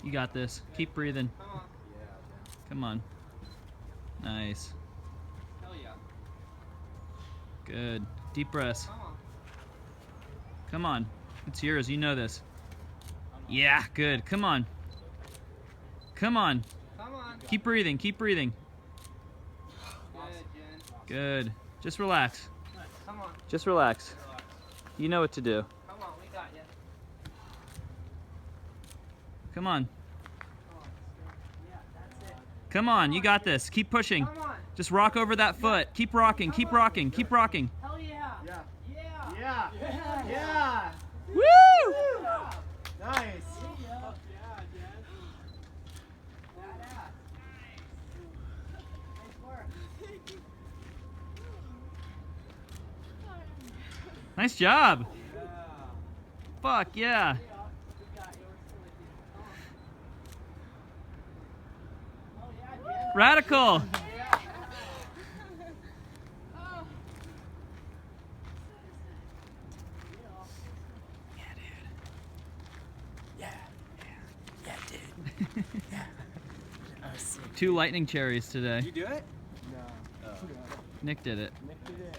You got this. Keep breathing. Come on. Nice. Hell yeah. Good. Deep breaths. Come on. It's yours. You know this. Yeah, good. Come on. Come on. Come on. Keep breathing. Keep breathing. Good, Jen. Good. Just relax. Come on. Just relax. You know what to do. Come on, we got you. Come on. Yeah, that's it. Come on. You got this. Keep pushing. Come on. Just rock over that foot. Keep rocking. Keep rocking. Keep rocking. Hell yeah. Yeah. Yeah. Yeah. Yeah. Yeah. Woo! Nice. Yeah, Jen. Badass. Nice work. Nice job. Yeah. Fuck yeah. We got yours with you. Oh yeah, Jen. Radical. Two lightning cherries today. You do it? No. Nick did it. Nick did it.